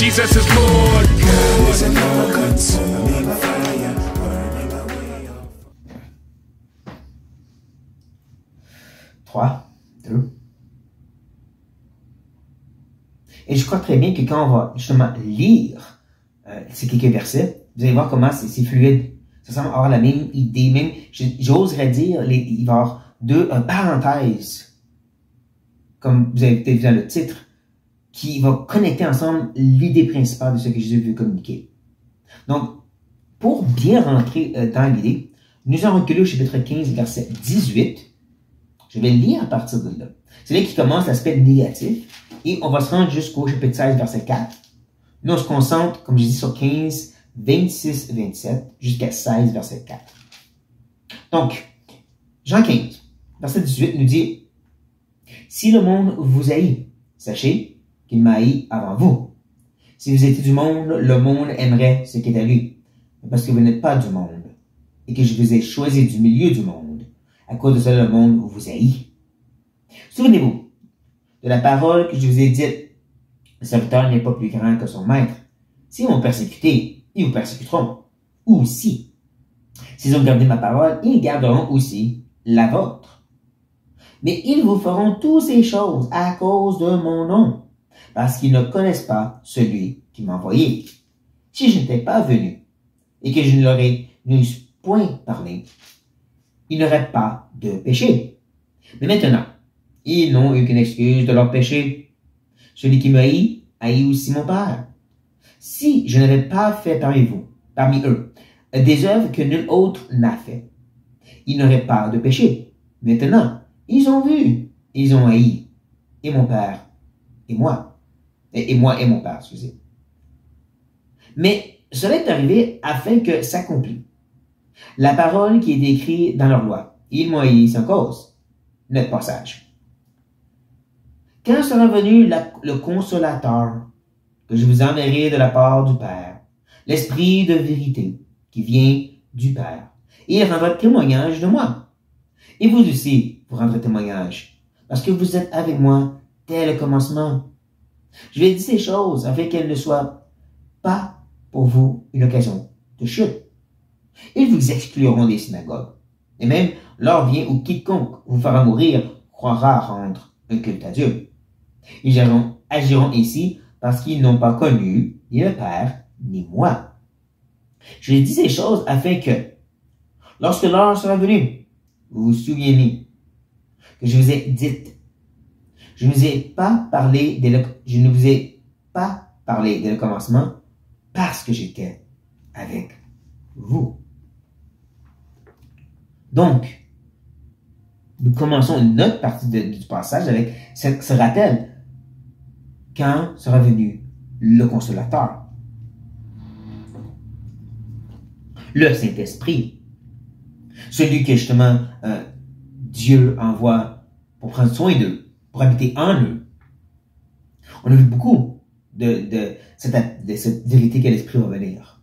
Jesus is Lord. God is an all-consuming fire, burning away all. 3, 2. Et je crois très bien que quand on va justement lire ces quelques versets, vous allez voir comment c'est fluide. Ça semble avoir la même idée, même, j'oserais dire, il va y avoir deux parenthèses, comme vous avez peut-être vu dans le titre, qui va connecter ensemble l'idée principale de ce que Jésus veut communiquer. Donc, pour bien rentrer dans l'idée, nous allons reculer au chapitre 15, verset 18. Je vais lire à partir de là. C'est là qui commence l'aspect négatif. Et on va se rendre jusqu'au chapitre 16, verset 4. Nous, on se concentre, comme je dis, sur 15, 26, 27, jusqu'à 16, verset 4. Donc, Jean 15, verset 18 nous dit, « Si le monde vous haït, sachez qu'il m'a haï avant vous. Si vous étiez du monde, le monde aimerait ce qui est à lui. Mais parce que vous n'êtes pas du monde, et que je vous ai choisi du milieu du monde, à cause de cela, le monde vous haït. Souvenez-vous de la parole que je vous ai dite. Le serviteur n'est pas plus grand que son maître. S'ils m'ont persécuté, ils vous persécuteront aussi. S'ils ont gardé ma parole, ils garderont aussi la vôtre. Mais ils vous feront toutes ces choses à cause de mon nom, parce qu'ils ne connaissent pas celui qui m'a envoyé. Si je n'étais pas venu, et que je ne leur ai point parlé, ils n'auraient pas de péché. Mais maintenant, ils n'ont aucune excuse de leur péché. Celui qui m'a haït aussi mon Père. Si je n'avais pas fait parmi eux, des œuvres que nul autre n'a fait, ils n'auraient pas de péché. Maintenant, ils ont vu, ils ont haï, et mon Père, et moi. Et moi et mon Père, excusez. Mais cela est arrivé afin que s'accomplisse la parole qui est écrite dans leur loi. Ils m'ont haï sans cause. Notre passage. Quand sera venu le consolateur, que je vous enverrai de la part du Père, l'Esprit de vérité qui vient du Père, et il rendra témoignage de moi. Et vous aussi, vous rendrez témoignage, parce que vous êtes avec moi dès le commencement. Je vais dire ces choses afin qu'elles ne soient pas pour vous une occasion de chute. Ils vous excluront des synagogues, et même l'heure vient où quiconque vous fera mourir croira rendre un culte à Dieu. Ils agiront ainsi parce qu'ils n'ont pas connu ni le Père ni moi. Je dis ces choses afin que, lorsque l'heure sera venue, vous vous souviennez que je vous ai dit, je ne vous ai pas parlé dès le commencement parce que j'étais avec vous. Donc, nous commençons une autre partie du passage avec ce rappel. Quand sera venu le consolateur? Le Saint-Esprit. Celui que justement Dieu envoie pour prendre soin d'eux, pour habiter en eux. On a vu beaucoup de cette vérité que l'Esprit va venir.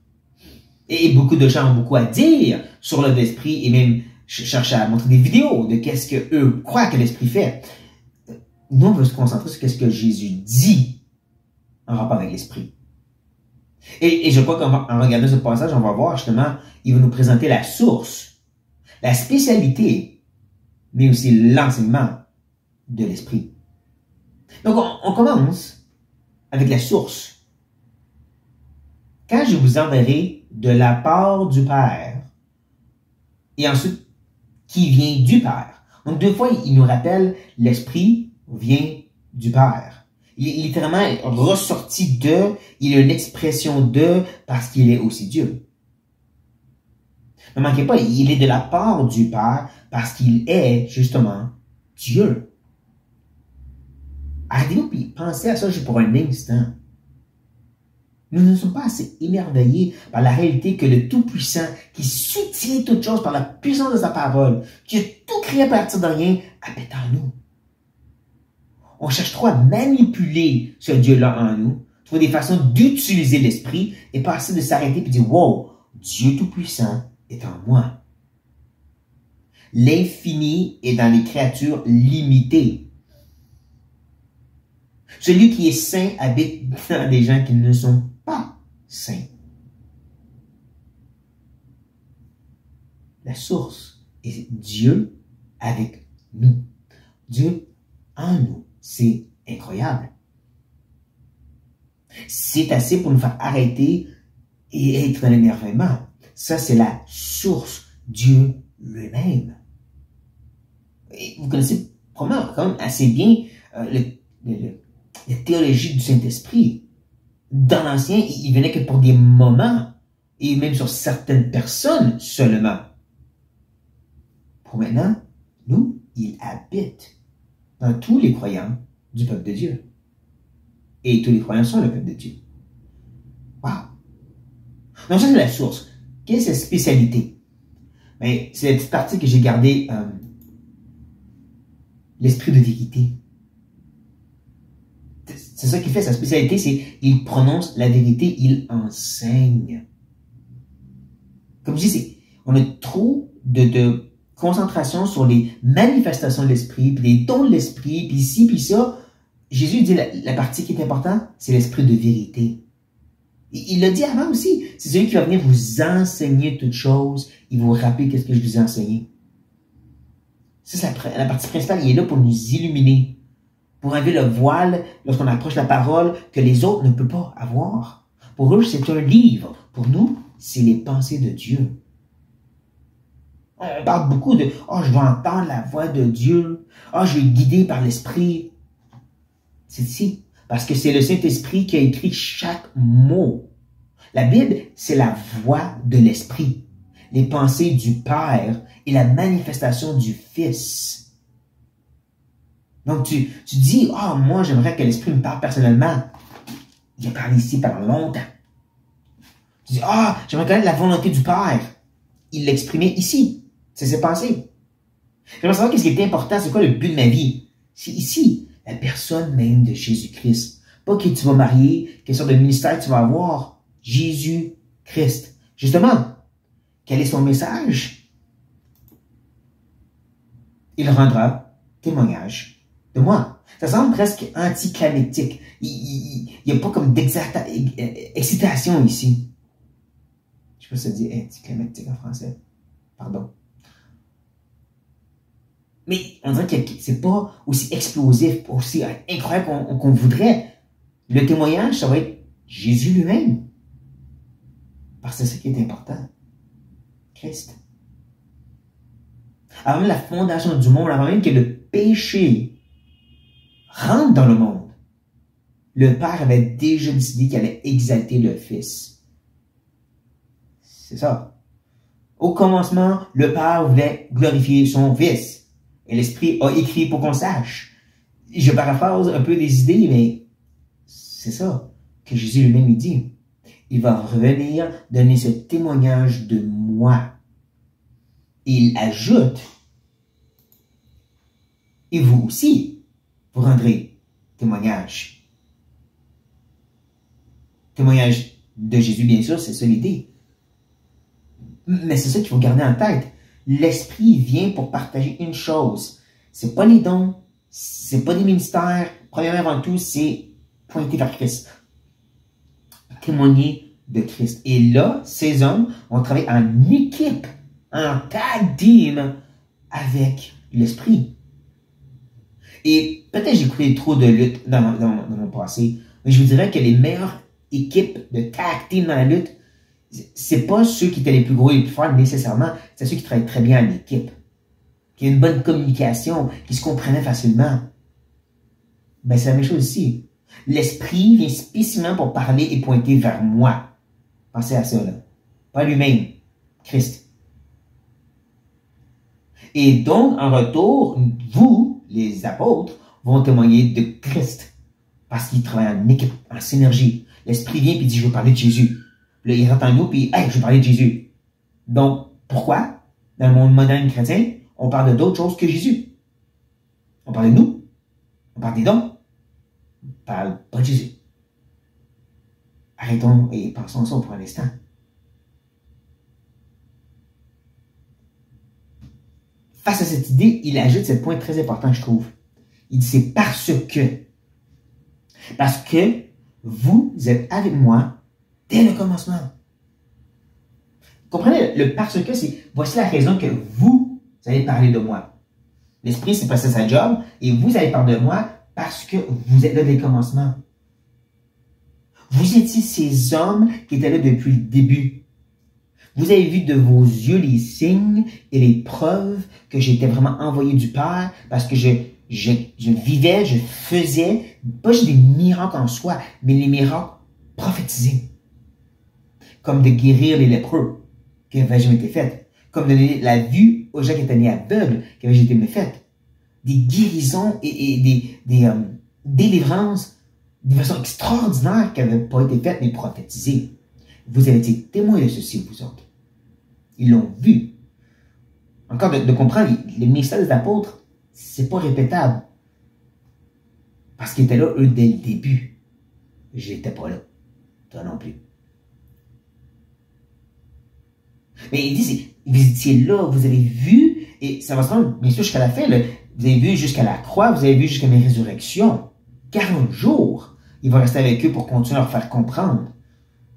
Et beaucoup de gens ont beaucoup à dire sur l'Esprit et même chercher à montrer des vidéos de qu'est-ce que eux croient que l'Esprit fait. Nous, on veut se concentrer sur ce que Jésus dit en rapport avec l'Esprit. Et je crois qu'en regardant ce passage, on va voir justement, il va nous présenter la source, la spécialité, mais aussi l'enseignement de l'Esprit. Donc, on commence avec la source. Quand je vous enverrai de la part du Père, et ensuite, qui vient du Père. Donc, deux fois, il nous rappelle l'Esprit vient du Père. Il est littéralement ressorti de, il a une expression de, parce qu'il est aussi Dieu. Ne manquez pas, il est de la part du Père, parce qu'il est, justement, Dieu. Arrêtez-vous et pensez à ça juste pour un instant. Nous ne sommes pas assez émerveillés par la réalité que le Tout-Puissant, qui soutient toutes choses par la puissance de sa parole, qui a tout créé à partir de rien, habite en nous. On cherche trop à manipuler ce Dieu-là en nous, trouver des façons d'utiliser l'Esprit et passer de s'arrêter et dire « Wow, Dieu Tout-Puissant est en moi. » L'infini est dans les créatures limitées. Celui qui est saint habite dans des gens qui ne sont pas saints. La source est Dieu avec nous. Dieu en nous. C'est incroyable. C'est assez pour nous faire arrêter et être dans l'émerveillement. Ça, c'est la source, Dieu lui-même. Et vous connaissez probablement quand même assez bien la théologie du Saint-Esprit. Dans l'Ancien, il venait que pour des moments, et même sur certaines personnes seulement. Pour maintenant, nous, il habite dans tous les croyants du peuple de Dieu. Et tous les croyants sont le peuple de Dieu. Wow! Donc ça, c'est la source. Quelle est sa spécialité? Ben, c'est la petite partie que j'ai gardée, l'esprit de vérité. C'est ça qui fait sa spécialité, c'est il prononce la vérité, il enseigne. Comme je dis, on a trop de concentration sur les manifestations de l'esprit, puis les dons de l'esprit, puis ci, puis ça. Jésus dit la partie qui est importante, c'est l'esprit de vérité. Il l'a dit avant aussi. C'est celui qui va venir vous enseigner toutes choses. Il va vous rappeler qu'est-ce que je vous ai enseigné. Ça, c'est la partie principale. Il est là pour nous illuminer. Pour enlever le voile lorsqu'on approche la parole que les autres ne peuvent pas avoir. Pour eux, c'est un livre. Pour nous, c'est les pensées de Dieu. On parle beaucoup de « Oh, je vais entendre la voix de Dieu. Oh, je vais être guidé par l'Esprit. » C'est ici. Parce que c'est le Saint-Esprit qui a écrit chaque mot. La Bible, c'est la voix de l'Esprit. Les pensées du Père et la manifestation du Fils. Donc, tu dis, ah, moi, j'aimerais que l'Esprit me parle personnellement. Il a parlé ici pendant longtemps. Tu dis, ah, j'aimerais connaître la volonté du Père. Il l'a exprimé ici. C'est ses pensées. J'aimerais savoir qu'est-ce qui est important, c'est quoi le but de ma vie. C'est ici. La personne même de Jésus-Christ. Pas qui tu vas marier, quelle sorte de ministère tu vas avoir. Jésus-Christ. Justement, quel est son message? Il rendra témoignage de moi. Ça semble presque anticlimatique. Il n'y a pas comme d'excitation ici. Je sais pas si ça dit anticlimatique en français. Pardon. Mais on dirait que c'est pas aussi explosif, aussi incroyable qu'on voudrait. Le témoignage, ça va être Jésus lui-même. Parce que c'est ce qui est important. Christ. Avant la fondation du monde, avant même que le péché rentre dans le monde, le Père avait déjà décidé qu'il allait exalter le Fils. C'est ça. Au commencement, le Père voulait glorifier son Fils. Et l'Esprit a écrit pour qu'on sache. Je paraphrase un peu les idées, mais c'est ça que Jésus lui-même dit. Il va revenir donner ce témoignage de moi. Et il ajoute, et vous aussi, vous rendrez témoignage. Témoignage de Jésus, bien sûr, c'est ça l'idée. Mais c'est ça qu'il faut garder en tête. L'Esprit vient pour partager une chose. C'est pas les dons, c'est pas des ministères. Premièrement, avant tout, c'est pointer vers Christ. Témoigner de Christ. Et là, ces hommes vont travailler en équipe, en tag team avec l'Esprit. Et peut-être j'ai écouté trop de lutte dans mon passé, mais je vous dirais que les meilleures équipes de tag team dans la lutte, c'est pas ceux qui étaient les plus gros et les plus forts nécessairement, c'est ceux qui travaillent très bien en équipe, qui ont une bonne communication, qui se comprenaient facilement. Ben, c'est la même chose ici. L'Esprit vient spécifiquement pour parler et pointer vers moi. Pensez à ça, là. Pas lui-même, Christ. Et donc, en retour, vous, les apôtres, vont témoigner de Christ. Parce qu'ils travaillent en équipe, en synergie. L'Esprit vient et dit, je veux parler de Jésus. Là, il rentre en nous, puis, hey, je veux parler de Jésus. Donc, pourquoi, dans le monde moderne chrétien, on parle d'autres choses que Jésus? On parle de nous. On parle des dons. On parle pas de Jésus. Arrêtons et pensons à ça pour un instant. Face à cette idée, il ajoute ce point très important, je trouve. Il dit, c'est parce que Parce que vous êtes avec moi dès le commencement. Comprenez, le parce que, c'est voici la raison que vous allez parler de moi. L'Esprit, c'est passé sa job, et vous allez parler de moi parce que vous êtes là dès le commencement. Vous étiez ces hommes qui étaient là depuis le début. Vous avez vu de vos yeux les signes et les preuves que j'étais vraiment envoyé du Père parce que je vivais, je faisais, pas juste des miracles en soi, mais les miracles prophétisés. Comme de guérir les lépreux, qui n'avaient jamais été faites. Comme de donner la vue aux gens qui étaient nés aveugles, qui n'avaient jamais été faites. Des guérisons et des délivrances de façon extraordinaire qui n'avaient pas été faites, mais prophétisées. Vous avez été témoins de ceci, vous autres. Ils l'ont vu. Encore de comprendre, le ministère des apôtres, c'est pas répétable. Parce qu'ils étaient là, eux, dès le début. J'étais pas là. Toi non plus. Mais il dit, vous étiez là, vous avez vu, et ça va se rendre, bien sûr, jusqu'à la fin, là, vous avez vu jusqu'à la croix, vous avez vu jusqu'à mes résurrections. 40 jours. Il va rester avec eux pour continuer à leur faire comprendre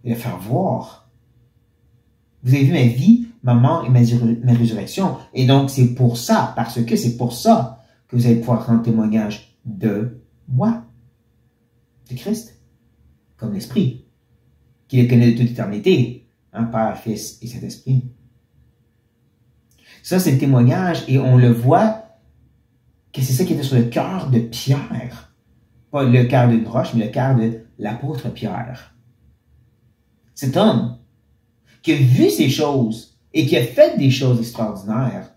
et leur faire voir. Vous avez vu ma vie, ma mort et ma résurrection. Et donc, c'est pour ça, parce que c'est pour ça que vous allez pouvoir rendre témoignage de moi, de Christ, comme l'Esprit, qui les connaît de toute éternité, hein, Père, Fils et Saint-Esprit. Ça, c'est le témoignage, et on le voit que c'est ça qui était sur le cœur de Pierre. Pas le cœur d'une roche, mais le cœur de l'apôtre Pierre. Cet homme qui a vu ces choses et qui a fait des choses extraordinaires,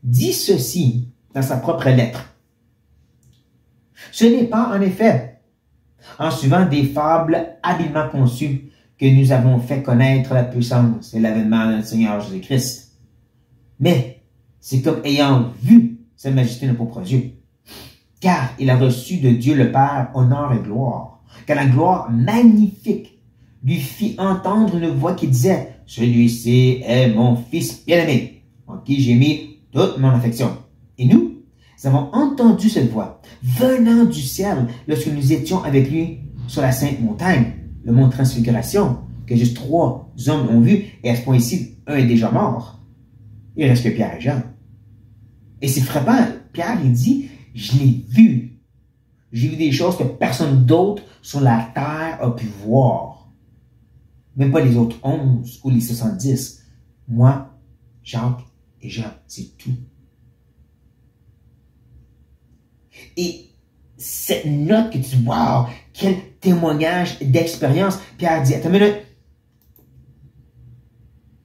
dit ceci dans sa propre lettre. Ce n'est pas, en effet, en suivant des fables habilement conçues que nous avons fait connaître la puissance et l'avènement de notre Seigneur Jésus-Christ, mais c'est comme ayant vu sa majesté de nos propres yeux. Car il a reçu de Dieu le Père honneur et gloire, car la gloire magnifique lui fit entendre une voix qui disait « Celui-ci est mon Fils bien-aimé, en qui j'ai mis toute mon affection. » Et nous avons entendu cette voix venant du ciel lorsque nous étions avec lui sur la sainte montagne, le mont Transfiguration, que juste 3 hommes ont vu, et à ce point-ci, un est déjà mort. Il reste que Pierre et Jean. Et c'est frappant, Pierre, il dit « Je l'ai vu. J'ai vu des choses que personne d'autre sur la terre a pu voir. Même pas les autres 11 ou les 70. Moi, Jacques et Jean, c'est tout. » Et cette note que tu dis, wow, quel témoignage d'expérience. Pierre dit, attends une minute.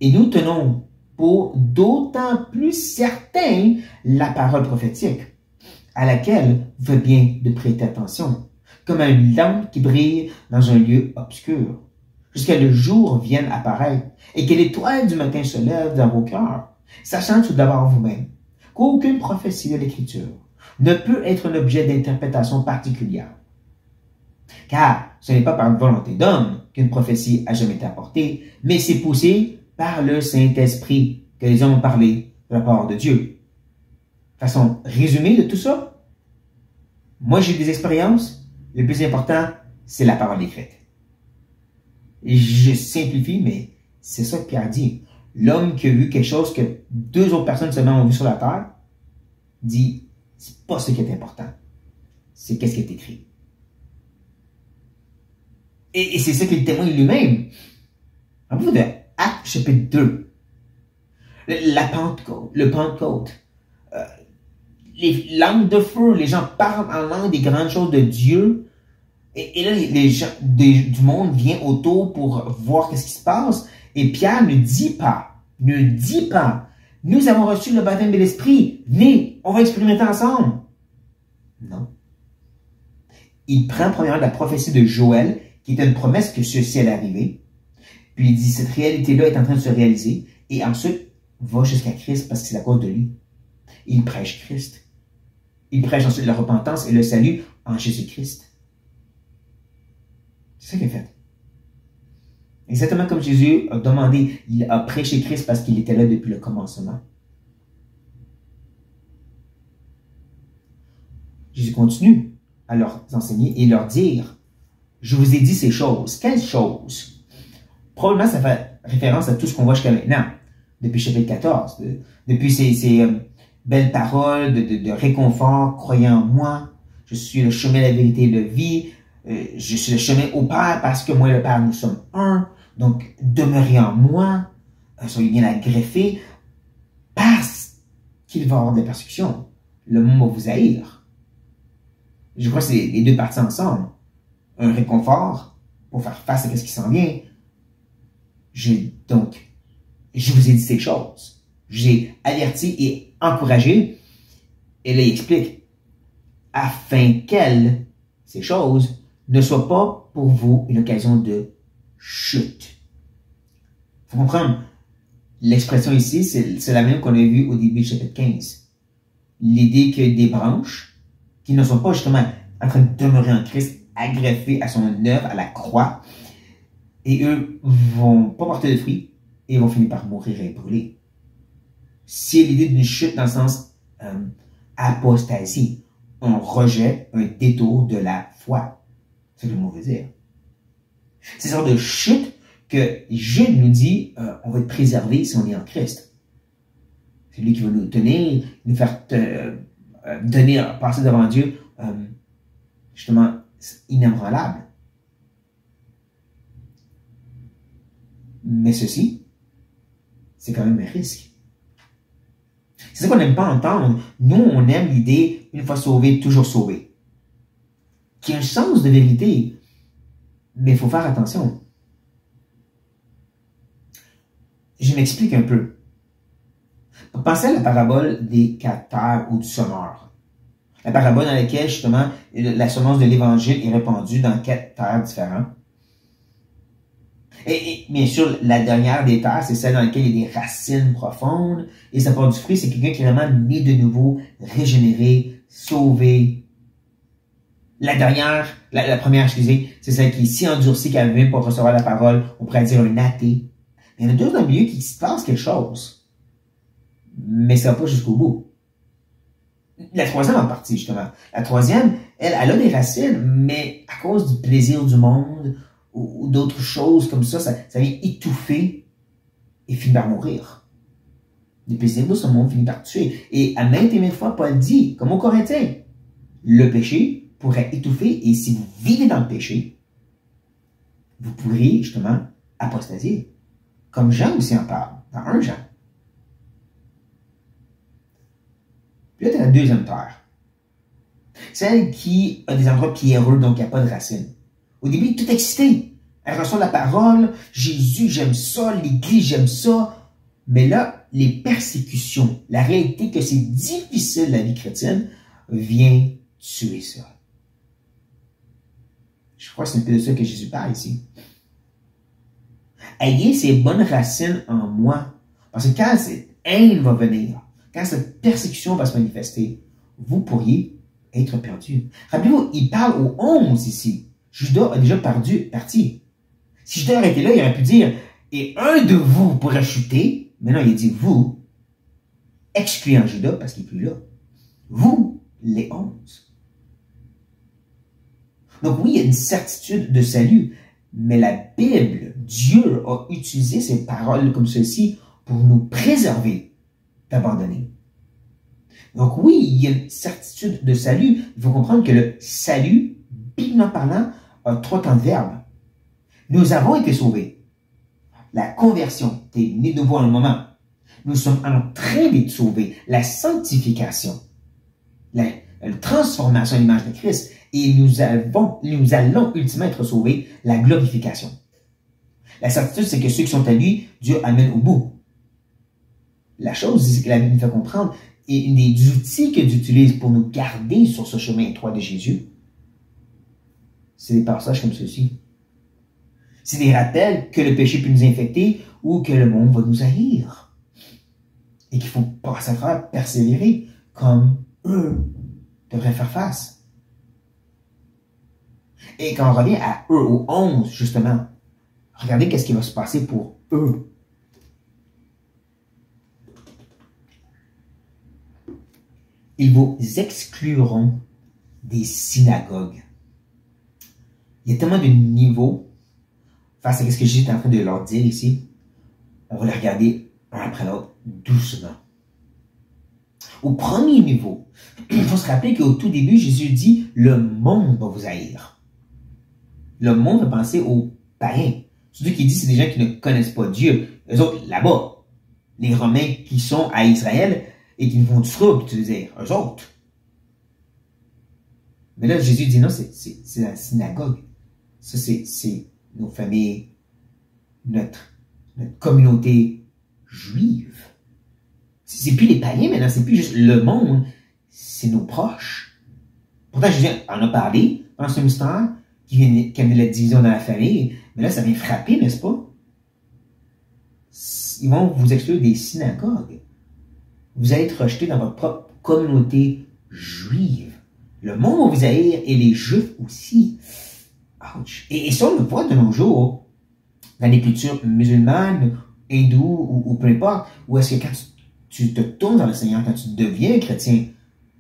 Et nous tenons pour d'autant plus certain la parole prophétique, à laquelle vous faites bien de prêter attention, comme une lampe qui brille dans un lieu obscur, jusqu'à le jour vienne apparaître, et que l'étoile du matin se lève dans vos cœurs, sachant tout d'abord vous-même qu'aucune prophétie de l'Écriture ne peut être un objet d'interprétation particulière. Car ce n'est pas par volonté d'homme qu'une prophétie a jamais été apportée, mais c'est poussé par le Saint-Esprit que les hommes ont parlé de la part de Dieu. Façon résumée de tout ça, moi j'ai des expériences, le plus important, c'est la parole écrite. Et je simplifie, mais c'est ça que Pierre dit. L'homme qui a vu quelque chose que 2 autres personnes seulement ont vu sur la terre, dit, c'est pas ce qui est important, c'est qu'est-ce qui est écrit. Et c'est ça qu'il témoigne lui-même. En bout de Actes chapitre 2, la Pentecôte, le Pentecôte, les langues de feu, les gens parlent en langue des grandes choses de Dieu, et là, les gens du monde viennent autour pour voir qu'est-ce qui se passe, et Pierre ne dit pas, nous avons reçu le baptême de l'Esprit, venez, on va expérimenter ensemble. Non. Il prend premièrement la prophétie de Joël, qui était une promesse que ceci allait arriver, puis il dit, cette réalité-là est en train de se réaliser, et ensuite, va jusqu'à Christ parce que c'est à cause de lui. Il prêche Christ. Il prêche ensuite la repentance et le salut en Jésus-Christ. C'est ça qu'il a fait. Exactement comme Jésus a demandé, il a prêché Christ parce qu'il était là depuis le commencement. Jésus continue à leur enseigner et leur dire je vous ai dit ces choses. Quelles choses? Probablement, ça fait référence à tout ce qu'on voit jusqu'à maintenant, depuis chapitre 14, depuis ces belles paroles de réconfort, croyant en moi, je suis le chemin, la vérité et la vie, je suis le chemin au Père parce que moi et le Père, nous sommes un, donc demeurez en moi, soyez bien agreffés, parce qu'il va y avoir des persécutions. Le monde va vous haïr. Je crois que c'est les deux parties ensemble. Un réconfort pour faire face à ce qui s'en vient. Donc, je vous ai dit ces choses. J'ai averti et encouragé. Et là, il explique, afin qu'elles, ces choses, ne soient pas pour vous une occasion de chute. Il faut comprendre, l'expression ici, c'est la même qu'on a vue au début du chapitre 15. L'idée que des branches qui ne sont pas justement en train de demeurer en Christ, agreffées à son œuvre, à la croix, et eux vont pas porter de fruits et vont finir par mourir et brûler. C'est l'idée d'une chute dans le sens apostasie, un rejet, un détour de la foi. C'est ce que le mot veut dire. C'est ce genre de chute que Jude nous dit, on va être préservé si on est en Christ. C'est lui qui va nous tenir, nous faire donner, passer devant Dieu, justement, inébranlable. Mais ceci, c'est quand même un risque. C'est ça qu'on n'aime pas entendre. Nous, on aime l'idée, une fois sauvé, toujours sauvé. Qui a un sens de vérité. Mais il faut faire attention. Je m'explique un peu. Pensez à la parabole des 4 terres ou du semeur. La parabole dans laquelle, justement, la semence de l'Évangile est répandue dans 4 terres différentes. Et bien sûr, la dernière des terres, c'est celle dans laquelle il y a des racines profondes. Et ça porte du fruit, c'est quelqu'un qui est vraiment né de nouveau, régénéré, sauvé. La dernière, la première, excusez, c'est celle qui est si endurcie qu'elle vient pour recevoir la parole, on pourrait dire un athée. Il y en a deux dans le milieu qui se passe quelque chose. Mais ça va pas jusqu'au bout. La troisième en partie, justement. La troisième, elle a des racines, mais à cause du plaisir du monde, ou d'autres choses comme ça vient étouffer et finit par mourir. Les plaisirs de ce monde finissent par tuer. Et à maintes et maintes fois, Paul dit, comme aux Corinthiens, le péché pourrait étouffer, et si vous vivez dans le péché, vous pourriez justement apostasier. Comme Jean aussi en parle, dans 1 Jean. Puis là, tu as la deuxième terre. Celle qui a des endroits pierreux, donc il n'y a pas de racines. Au début, elle est toute excitée. Elle reçoit la parole, Jésus, j'aime ça, l'Église, j'aime ça. Mais là, les persécutions, la réalité que c'est difficile la vie chrétienne, vient tuer ça. Je crois que c'est un peu de ça que Jésus parle ici. Ayez ces bonnes racines en moi. Parce que quand cette haine va venir, quand cette persécution va se manifester, vous pourriez être perdu. Rappelez-vous, il parle aux 11 ici. Judas a déjà parti. Si Judas aurait été là, il aurait pu dire, et un de vous pourrait chuter. Mais non, il a dit vous, excluant Judas parce qu'il n'est plus là. Vous, les 11. Donc oui, il y a une certitude de salut, mais la Bible, Dieu a utilisé ces paroles comme ceci pour nous préserver d'abandonner. Donc oui, il y a une certitude de salut. Il faut comprendre que le salut, biblement parlant, a 3 temps de verbe. Nous avons été sauvés. La conversion, tu es né de nouveau à un moment. Nous sommes en train d'être sauvés. La sanctification, la transformation à l'image de Christ. Et nous allons ultimement être sauvés, la glorification. La certitude, c'est que ceux qui sont à lui, Dieu amène au bout. La chose, c'est que la Bible nous fait comprendre, et une des outils que Dieu utilise pour nous garder sur ce chemin étroit de Jésus, c'est des passages comme ceci. C'est des rappels que le péché peut nous infecter ou que le monde va nous haïr. Et qu'il faut passer à travers, persévérer comme eux devraient faire face. Et quand on revient à eux, aux 11, justement, regardez qu'est-ce qui va se passer pour eux. Ils vous excluront des synagogues. il y a tellement de niveaux face à ce que Jésus est en train de leur dire ici. On va les regarder un après l'autre, doucement. Au premier niveau, il faut se rappeler qu'au tout début, Jésus dit, le monde va vous haïr. Le monde va penser aux païens. Surtout qu'il dit, c'est des gens qui ne connaissent pas Dieu. Eux autres, là-bas, les Romains qui sont à Israël et qui nous font du trouble, tu veux dire, eux autres. Mais là, Jésus dit non, c'est la synagogue. Ça, c'est nos familles, notre communauté juive. C'est plus les païens maintenant, c'est plus juste le monde, c'est nos proches. Pourtant, Jésus en a parlé dans ce mystère qui amenait la division dans la famille, mais là, ça vient frapper, n'est-ce pas? Ils vont vous exclure des synagogues. Vous allez être rejetés dans votre propre communauté juive. Le monde va vous haïr et les Juifs aussi. Ouch. Et ça, on le voit de nos jours, dans les cultures musulmanes, hindoues ou peu importe, où est-ce que quand tu te tournes vers le Seigneur, quand tu deviens chrétien,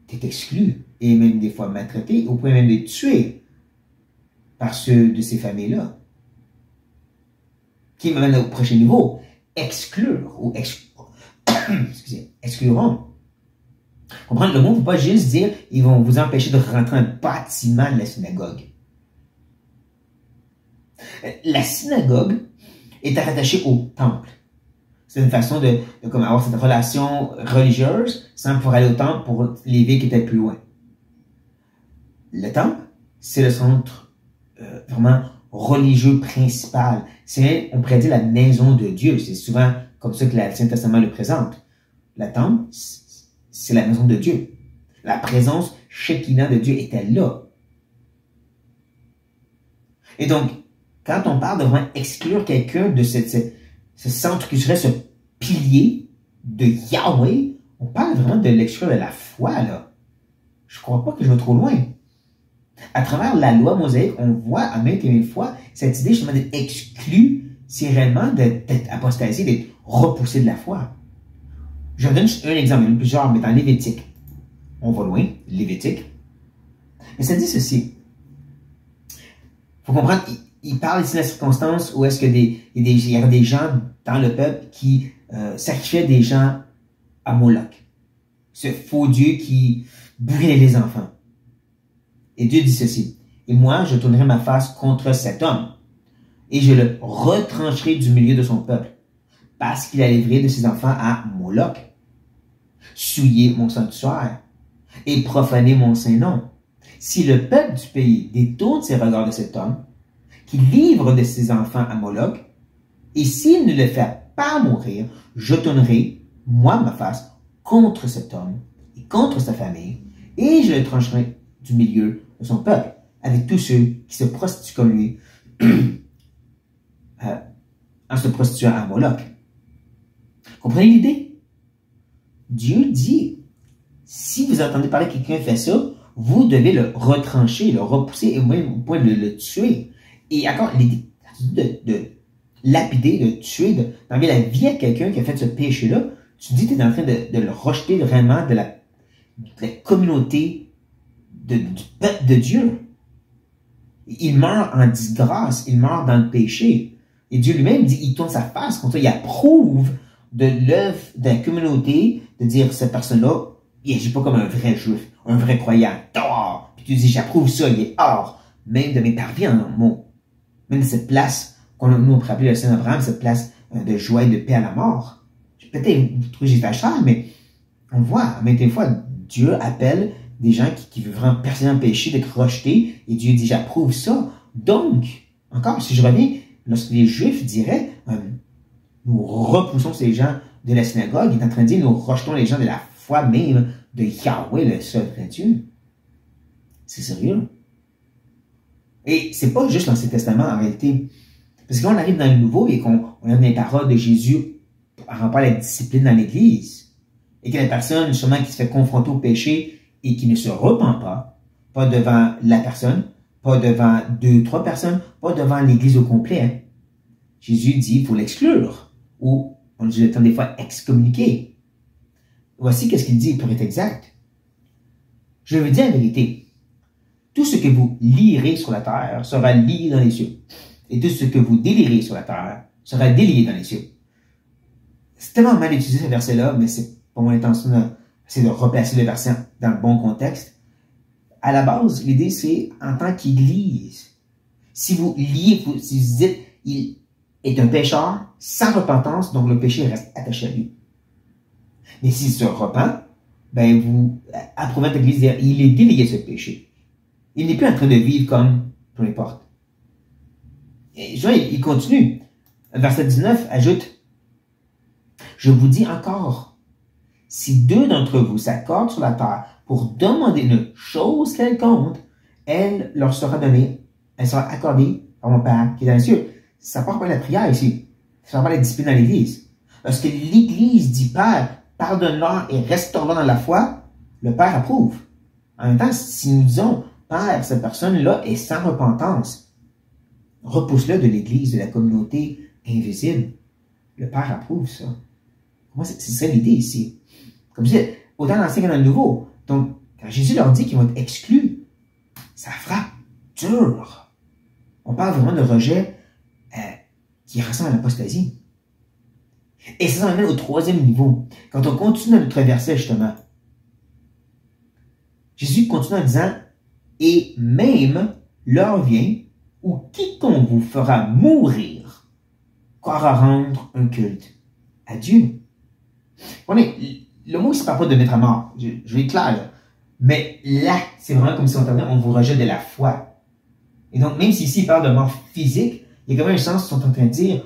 tu es exclu et même des fois maltraité, au point même d'être tué par ceux de ces familles-là. Qui m'amène au prochain niveau, exclure ou excluront. Comprendre, le mot ne veut pas juste dire ils vont vous empêcher de rentrer dans le bâtiment de la synagogue. La synagogue est rattachée au temple. C'est une façon de comme avoir cette relation religieuse sans pouvoir aller au temple pour les villes qui étaient plus loin. Le temple, c'est le centre vraiment religieux principal. C'est, on pourrait dire, la maison de Dieu. C'est souvent comme ça que l'Ancien Testament le présente. Le temple, c'est la maison de Dieu. La présence Shekinah de Dieu était là. Et donc, quand on parle de vraiment exclure quelqu'un de ce centre culturel, ce pilier de Yahweh, on parle vraiment de l'exclure de la foi, là. Je ne crois pas que je vais trop loin. À travers la loi mosaïque, on voit à maintes et maintes fois cette idée justement d'être exclu, c'est réellement d'être apostasé, d'être repoussé de la foi. Je vous donne un exemple, il y en a plusieurs, mais dans Lévitique. On va loin, Lévitique. Mais ça dit ceci. Il faut comprendre, il parle ici de la circonstance où est-ce que il y avait des gens dans le peuple qui sacrifiaient des gens à Moloch. Ce faux Dieu qui brûlait les enfants. Et Dieu dit ceci. Et moi, je tournerai ma face contre cet homme, et je le retrancherai du milieu de son peuple, parce qu'il a livré de ses enfants à Moloch, souillé mon sanctuaire, et profané mon saint nom. Si le peuple du pays détourne ses regards de cet homme, qui livre de ses enfants à Moloch, et s'il ne le fait pas mourir, je tournerai, moi, ma face contre cet homme et contre sa famille, et je le trancherai du milieu de son peuple, avec tous ceux qui se prostituent comme lui, en se prostituant à Moloch. Comprenez l'idée? Dieu dit, si vous entendez parler que quelqu'un fait ça, vous devez le retrancher, le repousser, et même au point de le tuer. Et encore, l'idée de lapider, de tuer, d'enlever la vie à quelqu'un qui a fait ce péché-là, tu dis que tu es en train de le rejeter vraiment de la communauté du peuple de Dieu. Il meurt en disgrâce, il meurt dans le péché. Et Dieu lui-même dit, il tourne sa face contre toi, il approuve de l'œuvre de la communauté, de dire, cette personne-là, il agit pas comme un vrai juif, un vrai croyant, dehors. Puis tu dis, j'approuve ça, il est hors, même de mes parviens, même de cette place nous on pourrait appeler le Saint Abraham, cette place de joie et de paix à la mort. Peut-être, vous trouvez que j'ai fait cher, mais on voit, maintes fois, Dieu appelle des gens qui veulent vraiment persévérer en péché, d'être rejetés, et Dieu dit, j'approuve ça. Donc, encore, si je reviens, lorsque les Juifs diraient, nous repoussons ces gens de la synagogue, il est en train de dire, nous rejetons les gens de la foi même de Yahweh, le seul vrai Dieu. C'est sérieux. Et c'est pas juste l'Ancien Testament, en réalité. Parce que quand on arrive dans le Nouveau et qu'on a les paroles de Jésus à remplir la discipline dans l'Église, et que la personne, justement, qui se fait confronter au péché et qui ne se repent pas devant la personne, pas devant 2, 3 personnes, pas devant l'Église au complet. Hein. Jésus dit, il faut l'exclure, ou on dit le temps des fois excommuniquer. Voici qu'est-ce qu'il dit pour être exact. Je veux dire la vérité. tout ce que vous lirez sur la terre sera lié dans les cieux. Et tout ce que vous délirez sur la terre sera délié dans les cieux. C'est tellement mal utilisé ce verset-là, mais c'est pas mon intention d'essayer de replacer le verset dans le bon contexte. À la base, l'idée c'est en tant qu'Église. Si vous liez, si vous dites, il est un pécheur sans repentance, donc le péché reste attaché à lui. Mais s'il se repent, ben vous approuvez votre Église, il est délié de ce péché. Il n'est plus en train de vivre comme, peu importe. Et il continue. Verset 19 ajoute, je vous dis encore, si deux d'entre vous s'accordent sur la terre pour demander une chose quelconque, elle leur sera donnée, elle sera accordée par mon Père qui est dans les cieux. Ça part pas de la prière ici. Ça part pas de la discipline dans l'Église. Lorsque l'Église dit Père, pardonne-leur et restaure-leur dans la foi, le Père approuve. En même temps, si nous disons Père, cette personne-là est sans repentance, repousse-le de l'Église, de la communauté invisible. Le Père approuve ça. C'est ça l'idée ici. Comme je disais, autant dans l'Ancien que dans le Nouveau. Donc, quand Jésus leur dit qu'ils vont être exclus, ça frappe dur. On parle vraiment de rejet qui ressemble à l'apostasie. Et ça s'en amène au troisième niveau. Quand on continue dans notre verset, justement, Jésus continue en disant, et même l'heure vient où quiconque vous fera mourir croira rendre un culte à Dieu. Le mot, il ne parle pas de mettre à mort. Je vais être clair, là. Mais là, c'est vraiment comme si on vous rejette de la foi. Et donc, même si ici, il parle de mort physique, il y a quand même un sens qu'ils sont en train de dire,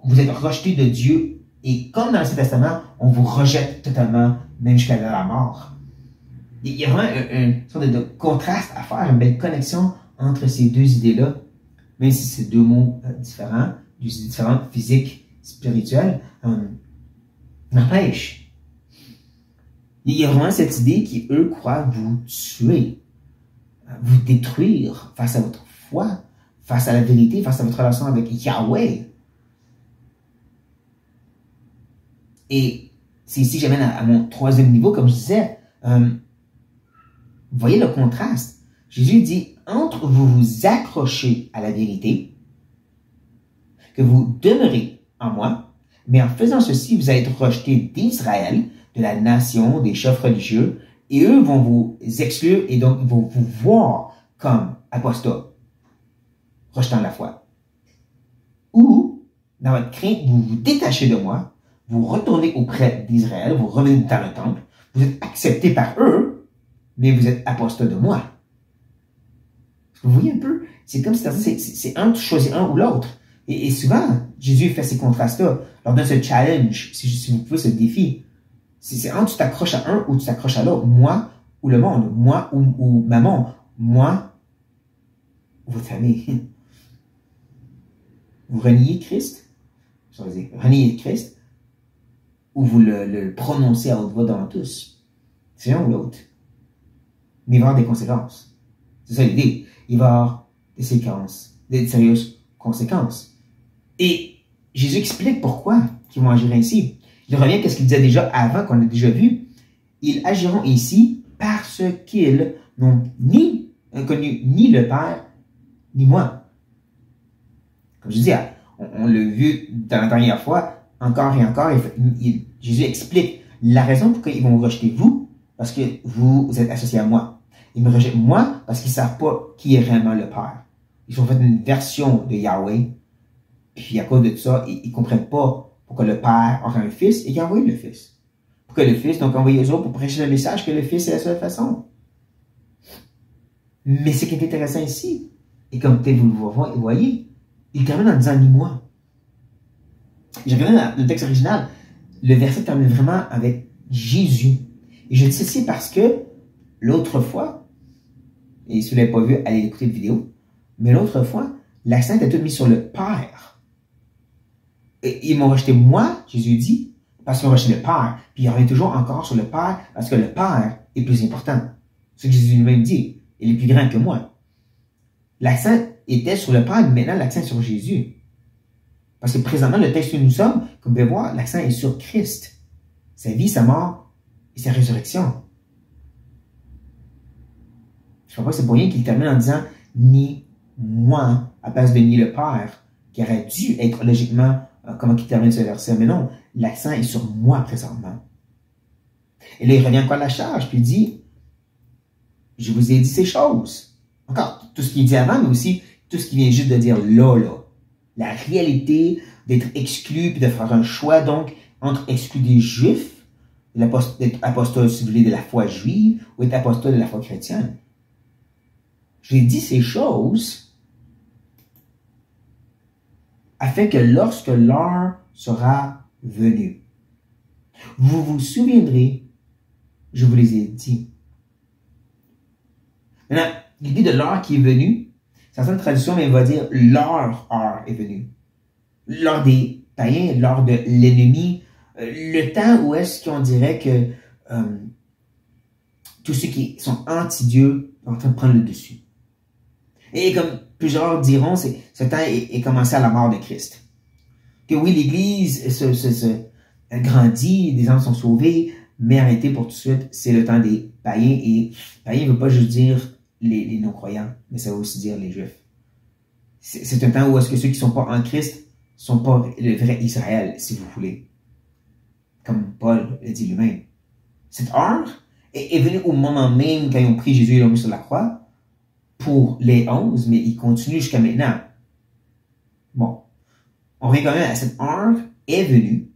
vous êtes rejetés de Dieu. Et comme dans l'Ancien Testament, on vous rejette totalement, même jusqu'à la mort. Il y a vraiment une sorte de contraste à faire, une belle connexion entre ces deux idées-là, même si c'est deux mots différents, physique, spirituel, n'empêche. Il y a vraiment cette idée qui, eux, croient vous tuer, vous détruire face à votre foi, face à la vérité, face à votre relation avec Yahweh. Et c'est ici que j'amène à mon troisième niveau, comme je disais. Vous voyez le contraste. Jésus dit, entre vous vous accrochez à la vérité, que vous demeurez en moi, mais en faisant ceci, vous allez être rejetés d'Israël, de la nation, des chefs religieux, et eux vont vous exclure et donc vont vous voir comme apostats, rejetant la foi. Ou, dans votre crainte, vous vous détachez de moi, vous retournez auprès d'Israël, vous revenez dans le temple, vous êtes acceptés par eux, mais vous êtes apostats de moi. Vous voyez un peu? C'est comme si c'est un, tu choisis un ou l'autre. Et souvent, Jésus fait ces contrastes-là, leur donne ce challenge, si vous pouvez, ce défi. C'est entre tu t'accroches à un ou tu t'accroches à l'autre. Moi ou le monde. Moi ou maman. Moi ou votre famille. Vous reniez Christ. Je vais dire, reniez Christ. Ou vous le prononcez à haute voix devant tous. C'est un ou l'autre. Mais il va y avoir des conséquences. C'est ça l'idée. Il va y avoir des séquences, des sérieuses conséquences. Et Jésus explique pourquoi ils vont agir ainsi. Il revient à ce qu'il disait déjà avant, qu'on a déjà vu. Ils agiront ainsi parce qu'ils n'ont ni connu ni le Père, ni moi. Comme je dis, on l'a vu dans la dernière fois, encore et encore, Jésus explique la raison pour laquelle ils vont vous rejeter vous, parce que vous êtes associés à moi. Ils me rejettent moi parce qu'ils ne savent pas qui est vraiment le Père. Ils ont fait une version de Yahweh, puis à cause de ça, ils ne comprennent pas pourquoi le Père aura un Fils et qu'il a envoyé le Fils. Pourquoi le Fils, donc envoyé aux autres pour prêcher le message que le Fils est la seule façon. Mais ce qui est intéressant ici, et comme peut-être vous le voyez, il termine en disant ni moi. J'ai regardé dans le texte original, le verset termine vraiment avec Jésus. Et je dis ceci parce que l'autre fois, et si vous ne l'avez pas vu, allez écouter la vidéo, mais l'autre fois, l'accent était tout mis sur le Père. Et ils m'ont rejeté moi, Jésus dit, parce qu'ils ont rejeté le Père. Puis il revient toujours encore sur le Père, parce que le Père est plus important. C'est ce que Jésus lui-même dit. Il est plus grand que moi. L'accent était sur le Père, mais maintenant l'accent est sur Jésus. Parce que présentement, le texte où nous sommes, comme vous pouvez voir, l'accent est sur Christ. Sa vie, sa mort et sa résurrection. Je crois pas que c'est pour rien qu'il termine en disant « ni moi » à place de « ni le Père », qui aurait dû être logiquement comment il termine ce verset. Mais non, l'accent est sur moi présentement. Et là, il revient encore à la charge, puis il dit « je vous ai dit ces choses ». Encore, tout ce qu'il dit avant, mais aussi tout ce qu'il vient juste de dire là. La réalité d'être exclu, puis de faire un choix, donc, entre exclu des Juifs, d'être apostole, si vous voulez, de la foi juive, ou être apostole de la foi chrétienne. J'ai dit ces choses afin que lorsque l'heure sera venue, vous vous souviendrez, je vous les ai dit. Maintenant, l'idée de l'heure qui est venue, certaines traductions mais va dire leur heure est venue. L'heure des païens, l'heure de l'ennemi, le temps où est-ce qu'on dirait que tous ceux qui sont anti-Dieu sont en train de prendre le dessus. Et comme plusieurs diront, ce temps est commencé à la mort de Christ. Que oui, l'Église se grandit, des âmes sont sauvées, mais arrêtez pour tout de suite, c'est le temps des païens. Et païens ne veut pas juste dire les non-croyants, mais ça veut aussi dire les Juifs. C'est un temps où est-ce que ceux qui ne sont pas en Christ ne sont pas le vrai Israël, si vous voulez. Comme Paul le dit lui-même. Cette heure est venue au moment même quand ils ont pris Jésus et l'ont mis sur la croix, pour les 11, mais il continue jusqu'à maintenant. Bon, on revient quand même à cette heure est venue,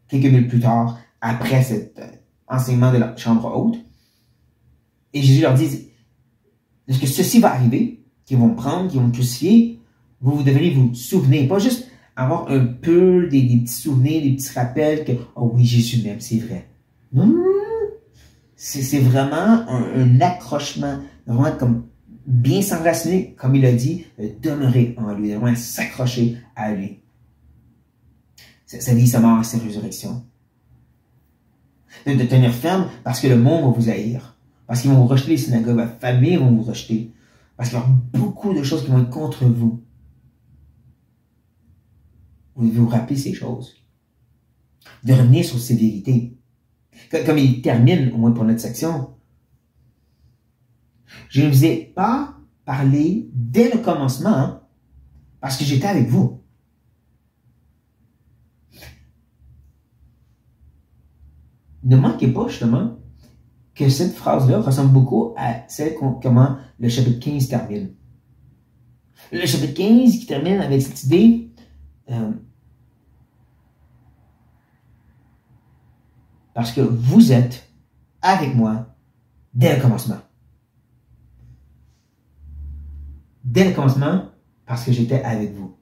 quelques minutes plus tard, après cet enseignement de la chambre haute, et Jésus leur dit, lorsque ceci va arriver, qu'ils vont me prendre, qu'ils vont me crucifier, vous devriez vous souvenir, pas juste avoir un peu des petits souvenirs, des petits rappels que, oh oui, Jésus m'aime, c'est vrai. Non, c'est vraiment un accrochement, vraiment comme bien s'enraciner, comme il a dit, demeurer en lui, vraiment s'accrocher à lui. Sa vie, sa mort, sa résurrection. De tenir ferme parce que le monde va vous haïr. Parce qu'ils vont vous rejeter, les synagogues, la famille vont vous rejeter. Parce qu'il y aura beaucoup de choses qui vont être contre vous. Vous devez vous rappeler ces choses. De revenir sur ces vérités. Comme il termine, au moins pour notre section, je ne vous ai pas parlé dès le commencement, hein, parce que j'étais avec vous. Ne manquez pas, justement, que cette phrase-là ressemble beaucoup à celle comment le chapitre 15 termine. Le chapitre 15 qui termine avec cette idée parce que vous êtes avec moi dès le commencement. Dès le commencement, parce que j'étais avec vous.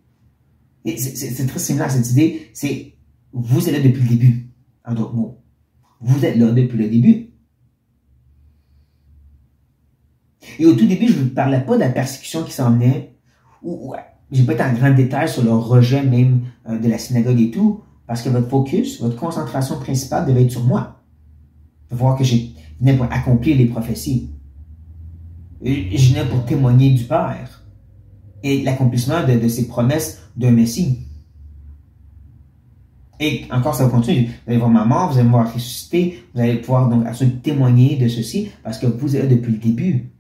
Et c'est très similaire, cette idée, c'est vous êtes là depuis le début, en d'autres mots. Vous êtes là depuis le début. Et au tout début, je ne vous parlais pas de la persécution qui s'en venait, ou je n'ai pas été en grand détail sur le rejet même de la synagogue et tout, parce que votre focus, votre concentration principale devait être sur moi. De voir que je venais pour accomplir les prophéties. Je venais pour témoigner du Père et l'accomplissement de ces promesses d'un Messie. Et encore, ça va continuer. Vous allez voir ma mort, vous allez me voir ressusciter, vous allez pouvoir donc absolument témoigner de ceci parce que vous êtes là depuis le début.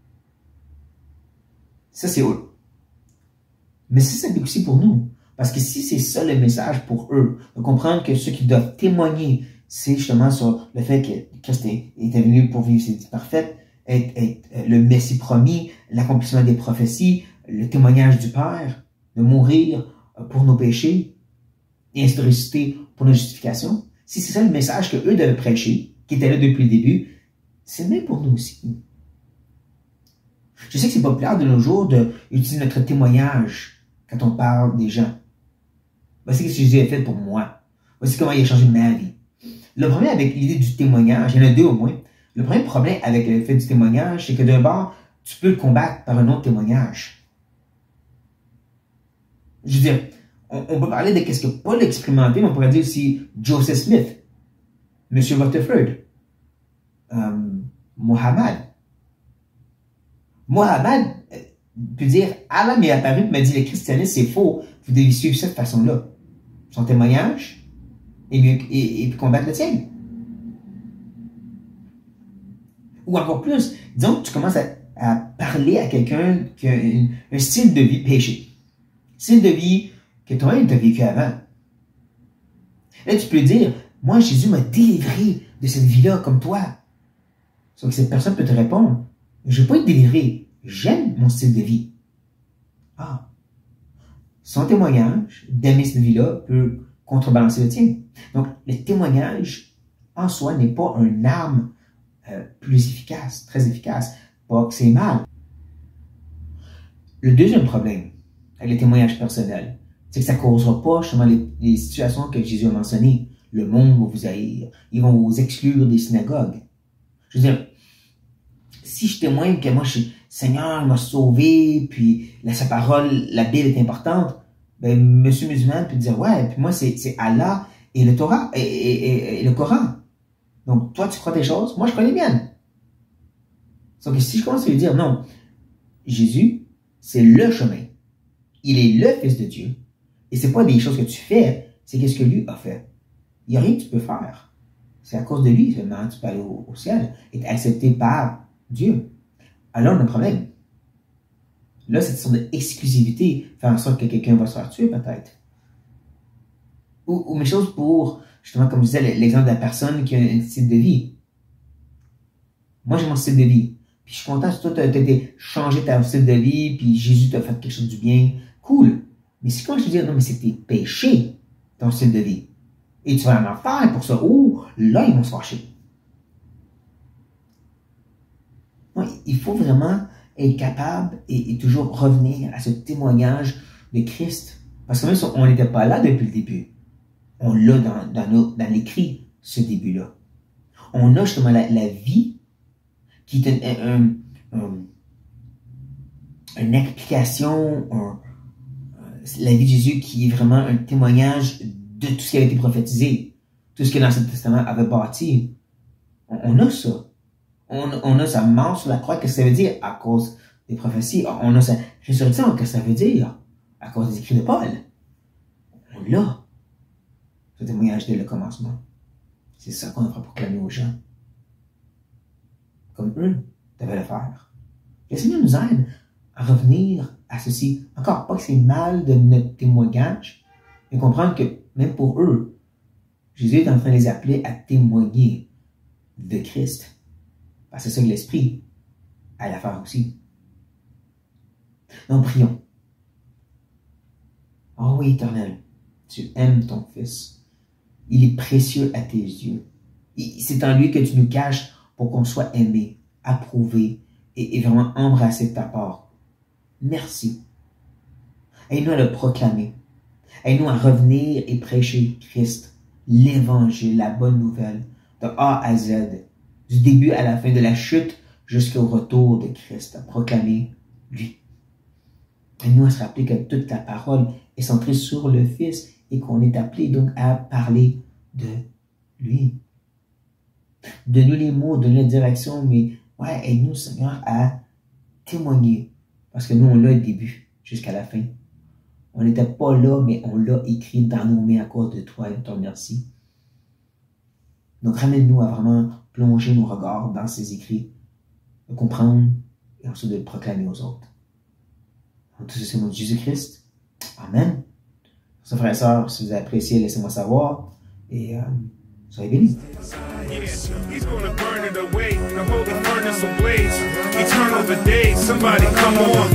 Ça, c'est eux. Mais ça s'applique aussi pour nous. Parce que si c'est ça le message pour eux, de comprendre que ceux qui doivent témoigner, c'est justement sur le fait que Christ était venu pour vivre ses vies parfaites, être le Messie promis, l'accomplissement des prophéties, le témoignage du Père, de mourir pour nos péchés et ainsi de ressusciter pour notre justification. Si c'est ça le message qu'eux devaient prêcher, qui était là depuis le début, c'est le même pour nous aussi. Je sais que c'est populaire de nos jours d'utiliser notre témoignage quand on parle des gens. Voici ce que Jésus a fait pour moi. Voici comment il a changé ma vie. Le problème avec l'idée du témoignage, il y en a deux au moins. Le premier problème avec le fait du témoignage, c'est que d'un bord, tu peux le combattre par un autre témoignage. Je veux dire, on peut parler de ce que Paul a expérimenté, mais on pourrait dire aussi Joseph Smith, M. Rutherford, Mohammed. Mohammed peut dire, Allah m'est apparu et m'a dit, le christianisme c'est faux, vous devez suivre cette façon-là. Son témoignage et puis combattre le tien. Ou encore plus, disons que tu commences à à parler à quelqu'un qui a un style de vie péché. Style de vie que toi-même tu as vécu avant. Là, tu peux dire, moi, Jésus m'a délivré de cette vie-là comme toi. Sauf que cette personne peut te répondre, je ne veux pas être délivré, j'aime mon style de vie. Ah, son témoignage d'aimer cette vie-là peut contrebalancer le tien. Donc, le témoignage en soi n'est pas une arme plus efficace, très efficace. Pas que c'est mal. Le deuxième problème avec le témoignage personnel, c'est que ça ne causera pas justement les situations que Jésus a mentionnées. Le monde va vous haïr. Ils vont vous exclure des synagogues. Je veux dire, si je témoigne que moi, Seigneur m'a sauvé, puis sa parole, la Bible est importante, ben, monsieur musulman peut dire, ouais, puis moi, c'est Allah et le Torah et le Coran. Donc, toi, tu crois tes choses, moi, je crois les miennes. Donc, si je commence à lui dire, non, Jésus, c'est le chemin. Il est le Fils de Dieu. Et c'est pas des choses que tu fais, c'est qu'est-ce que lui a fait. Il n'y a rien que tu peux faire. C'est à cause de lui seulement tu peux aller au ciel et être accepté par Dieu. Alors, on a un problème. Là, cette sorte d'exclusivité fait en sorte que quelqu'un va se faire tuer, peut-être. Ou mes choses pour, justement, comme je disais, l'exemple de la personne qui a un style de vie. Moi, j'ai mon style de vie. Puis je suis content si toi, tu as changé ta style de vie, puis Jésus t'a fait quelque chose du bien. Cool. Mais si quand je te dis, non, mais c'est tes péchés, ton style de vie, et tu vas en enfer pour ça, oh, là, ils vont se fâcher. Ouais, il faut vraiment être capable et toujours revenir à ce témoignage de Christ. Parce que même si on n'était pas là depuis le début, on l'a dans l'écrit, ce début-là. On a justement la vie qui est une application, la vie de Jésus qui est vraiment un témoignage de tout ce qui a été prophétisé, tout ce que l'Ancien Testament avait bâti. On a ça. On a sa mort sur la croix, qu'est-ce que ça veut dire? À cause des prophéties. On a sa résurrection, qu'est-ce que ça veut dire? À cause des écrits de Paul. On l'a. Ce témoignage dès le commencement. C'est ça qu'on devrait proclamer aux gens. Comme eux devaient le faire. Le Seigneur nous aide à revenir à ceci. Encore, pas que c'est mal de notre témoignage, mais comprendre que même pour eux, Jésus est en train de les appeler à témoigner de Christ. Parce que c'est ça que l'Esprit a à faire aussi. Donc, prions. Oh oui, Éternel, tu aimes ton Fils. Il est précieux à tes yeux. C'est en lui que tu nous caches pour qu'on soit aimé, approuvé et vraiment embrassé de ta part. Merci. Aide-nous à le proclamer. Aide-nous à revenir et prêcher Christ, l'Évangile, la bonne nouvelle, de A à Z, du début à la fin, de la chute jusqu'au retour de Christ, à proclamer lui. Aide-nous à se rappeler que toute ta parole est centrée sur le Fils et qu'on est appelé donc à parler de lui. Donne-nous les mots, donne-nous la direction, mais ouais, aide-nous, Seigneur, à témoigner. Parce que nous, on l'a au début jusqu'à la fin. On n'était pas là, mais on l'a écrit dans nos mains à cause de toi et on te remercie. Donc, ramène-nous à vraiment plonger nos regards dans ces écrits, de comprendre et ensuite de le proclamer aux autres. En tout ceci, au nom de Jésus-Christ. Amen. Pour ça, frères et sœurs, si vous avez apprécié, laissez-moi savoir. Et soyez bénis. He's gonna burn it away, the holy furnace ablaze, eternal the day, somebody come on.